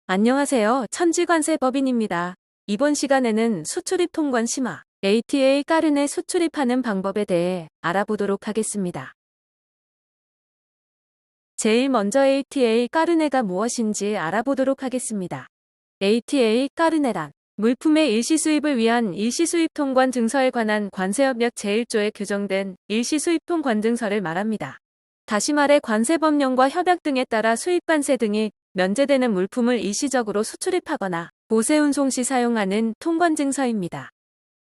안녕하세요. 천지관세법인입니다. 이번 시간에는 수출입 통관 심화, ATA 까르네 수출입하는 방법에 대해 알아보도록 하겠습니다. 제일 먼저 ATA 까르네가 무엇인지 알아보도록 하겠습니다. ATA 까르네란 물품의 일시 수입을 위한 일시 수입 통관 증서에 관한 관세협력 제1조에 규정된 일시 수입 통관 증서를 말합니다. 다시 말해 관세법령과 협약 등에 따라 수입관세 등이 면제되는 물품을 일시적으로 수출입하거나 보세 운송 시 사용하는 통관 증서입니다.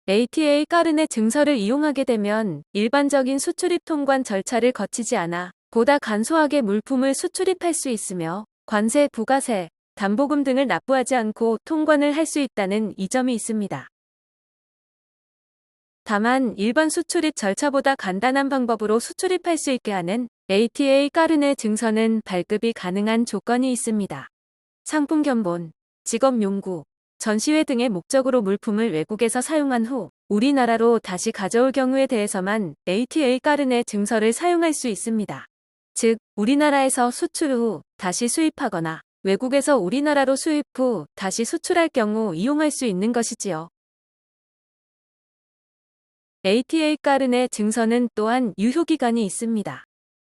ATA 까르네 증서를 이용하게 되면 일반적인 수출입 통관 절차를 거치지 않아 보다 간소하게 물품을 수출입할 수 있으며 관세, 부가세, 담보금 등을 납부하지 않고 통관을 할 수 있다는 이점이 있습니다. 다만 일반 수출입 절차보다 간단한 방법으로 수출입할 수 있게 하는 ATA 까르네 증서는 발급이 가능한 조건이 있습니다. 상품 견본, 직업 용구, 전시회 등의 목적으로 물품을 외국에서 사용한 후 우리나라로 다시 가져올 경우에 대해서만 ATA 까르네 증서를 사용할 수 있습니다. 즉, 우리나라에서 수출 후 다시 수입하거나 외국에서 우리나라로 수입 후 다시 수출할 경우 이용할 수 있는 것이지요. ATA 까르네 증서는 또한 유효기간이 있습니다.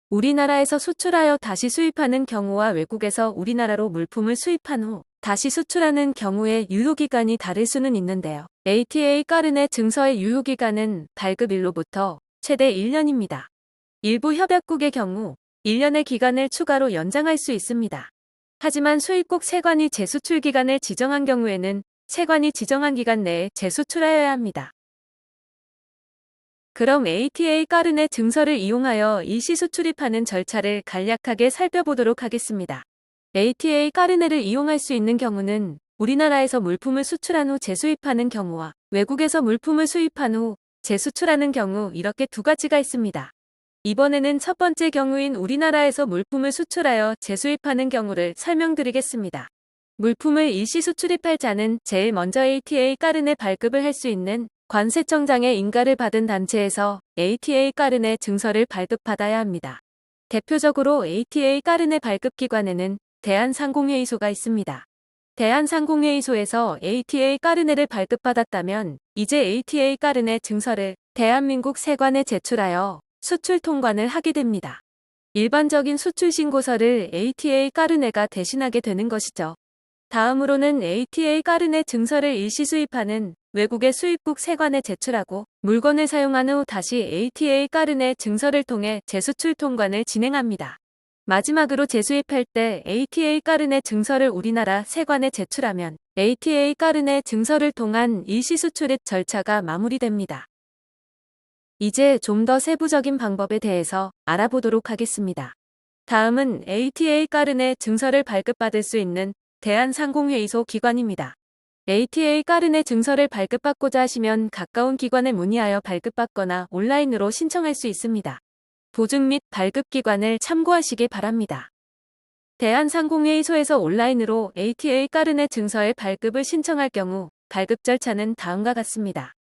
우리나라에서 수출하여 다시 수입하는 경우와 외국에서 우리나라로 물품을 수입한 후 다시 수출하는 경우의 유효기간이 다를 수는 있는데요. ATA 까르네 증서의 유효기간은 발급일로부터 최대 1년입니다. 일부 협약국의 경우 1년의 기간을 추가로 연장할 수 있습니다. 하지만 수입국 세관이 재수출 기간을 지정한 경우에는 세관이 지정한 기간 내에 재수출하여야 합니다. 그럼 ATA 까르네 증서를 이용하여 일시 수출입하는 절차를 간략하게 살펴보도록 하겠습니다. ATA 까르네를 이용할 수 있는 경우는 우리나라에서 물품을 수출한 후 재수입하는 경우와 외국에서 물품을 수입한 후 재수출하는 경우 이렇게 두 가지가 있습니다. 이번에는 첫 번째 경우인 우리나라에서 물품을 수출하여 재수입하는 경우를 설명드리겠습니다. 물품을 일시 수출입할 자는 제일 먼저 ATA 까르네 발급을 할 수 있는 관세청장의 인가를 받은 단체에서 ATA 까르네 증서를 발급받아야 합니다. 대표적으로 ATA 까르네 발급기관에는 대한상공회의소가 있습니다. 대한상공회의소에서 ATA 까르네를 발급받았다면 이제 ATA 까르네 증서를 대한민국 세관에 제출하여 수출 통관을 하게 됩니다. 일반적인 수출 신고서를 ATA 까르네가 대신하게 되는 것이죠. 다음으로는 ATA 까르네 증서를 일시 수입하는 외국의 수입국 세관에 제출하고 물건을 사용한 후 다시 ATA 까르네 증서를 통해 재수출 통관을 진행합니다. 마지막으로 재수입할 때 ATA 까르네 증서를 우리나라 세관에 제출하면 ATA 까르네 증서를 통한 일시 수출입 절차가 마무리됩니다. 이제 좀 더 세부적인 방법에 대해서 알아보도록 하겠습니다. 다음은 ATA 까르네 증서를 발급받을 수 있는 대한상공회의소 기관입니다. ATA 까르네 증서를 발급받고자 하시면 가까운 기관에 문의하여 발급받거나 온라인으로 신청할 수 있습니다. 보증 및 발급기관을 참고하시기 바랍니다. 대한상공회의소에서 온라인으로 ATA 까르네 증서의 발급을 신청할 경우 발급 절차는 다음과 같습니다.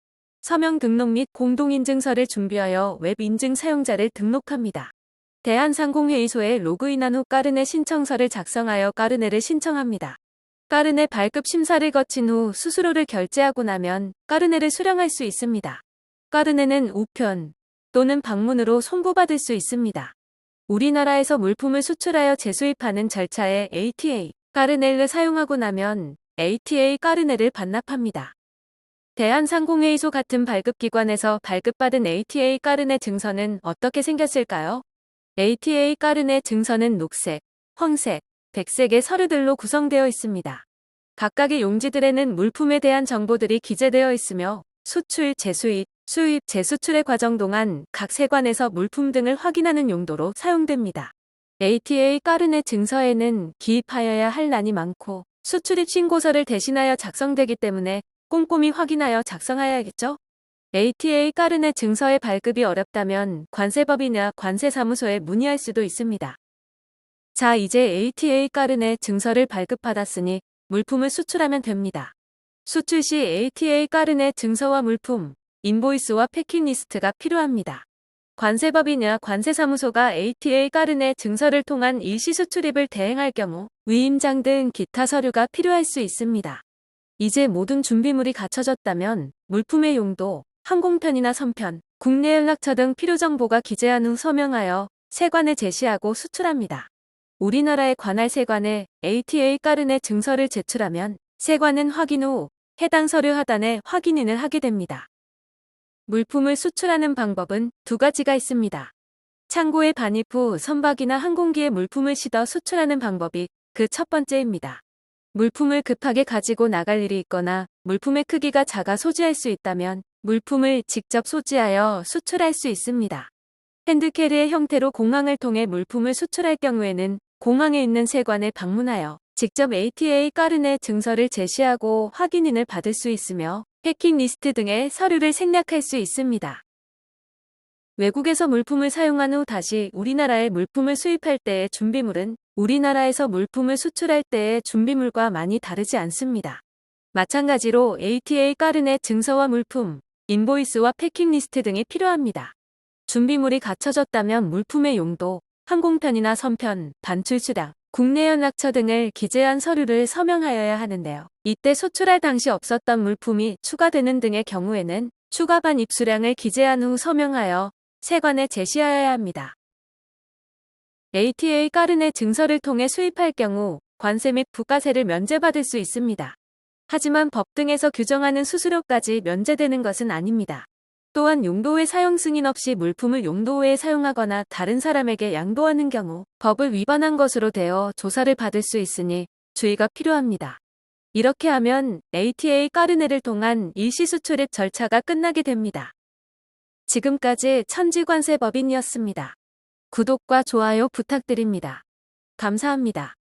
서명 등록 및 공동인증서를 준비하여 웹 인증 사용자를 등록합니다. 대한상공회의소에 로그인한 후 까르네 신청서를 작성하여 까르네를 신청합니다. 까르네 발급 심사를 거친 후 수수료를 결제하고 나면 까르네를 수령할 수 있습니다. 까르네는 우편 또는 방문으로 송부받을 수 있습니다. 우리나라에서 물품을 수출하여 재수입하는 절차에 ATA 까르네를 사용하고 나면 ATA 까르네를 반납합니다. 대한상공회의소 같은 발급기관에서 발급받은 ATA 까르네 증서는 어떻게 생겼을까요? ATA 까르네 증서는 녹색, 황색, 백색의 서류들로 구성되어 있습니다. 각각의 용지들에는 물품에 대한 정보들이 기재되어 있으며 수출, 재수입, 수입, 재수출의 과정 동안 각 세관에서 물품 등을 확인하는 용도로 사용됩니다. ATA 까르네 증서에는 기입하여야 할 란이 많고 수출입 신고서를 대신하여 작성되기 때문에 꼼꼼히 확인하여 작성하여야겠죠? ATA 까르네 증서의 발급이 어렵다면 관세법인이나 관세사무소에 문의할 수도 있습니다. 자, 이제 ATA 까르네 증서를 발급받았으니 물품을 수출하면 됩니다. 수출 시 ATA 까르네 증서와 물품, 인보이스와 패킹리스트가 필요합니다. 관세법인이나 관세사무소가 ATA 까르네 증서를 통한 일시 수출입을 대행할 경우 위임장 등 기타 서류가 필요할 수 있습니다. 이제 모든 준비물이 갖춰졌다면 물품의 용도, 항공편이나 선편, 국내 연락처 등 필요 정보가 기재한 후 서명하여 세관에 제시하고 수출합니다. 우리나라의 관할 세관에 ATA 까르네 증서를 제출하면 세관은 확인 후 해당 서류 하단에 확인인을 하게 됩니다. 물품을 수출하는 방법은 두 가지가 있습니다. 창고에 반입 후 선박이나 항공기에 물품을 실어 수출하는 방법이 그 첫 번째입니다. 물품을 급하게 가지고 나갈 일이 있거나 물품의 크기가 작아 소지할 수 있다면 물품을 직접 소지하여 수출할 수 있습니다. 핸드캐리의 형태로 공항을 통해 물품을 수출할 경우에는 공항에 있는 세관에 방문하여 직접 ATA 까르네 증서를 제시하고 확인인을 받을 수 있으며 패킹 리스트 등의 서류를 생략할 수 있습니다. 외국에서 물품을 사용한 후 다시 우리나라에 물품을 수입할 때의 준비물은 우리나라에서 물품을 수출할 때의 준비물과 많이 다르지 않습니다. 마찬가지로 ATA 까르네 증서와 물품, 인보이스와 패킹 리스트 등이 필요합니다. 준비물이 갖춰졌다면 물품의 용도, 항공편이나 선편, 반출 수량, 국내 연락처 등을 기재한 서류를 서명하여야 하는데요. 이때 수출할 당시 없었던 물품이 추가되는 등의 경우에는 추가 반입 수량을 기재한 후 서명하여 세관에 제시하여야 합니다. ATA 까르네 증서를 통해 수입할 경우 관세 및 부가세를 면제받을 수 있습니다. 하지만 법 등에서 규정하는 수수료까지 면제되는 것은 아닙니다. 또한 용도 외 사용 승인 없이 물품을 용도 외에 사용하거나 다른 사람에게 양도하는 경우 법을 위반한 것으로 되어 조사를 받을 수 있으니 주의가 필요합니다. 이렇게 하면 ATA 까르네를 통한 일시 수출입 절차가 끝나게 됩니다. 지금까지 천지관세법인이었습니다. 구독과 좋아요 부탁드립니다. 감사합니다.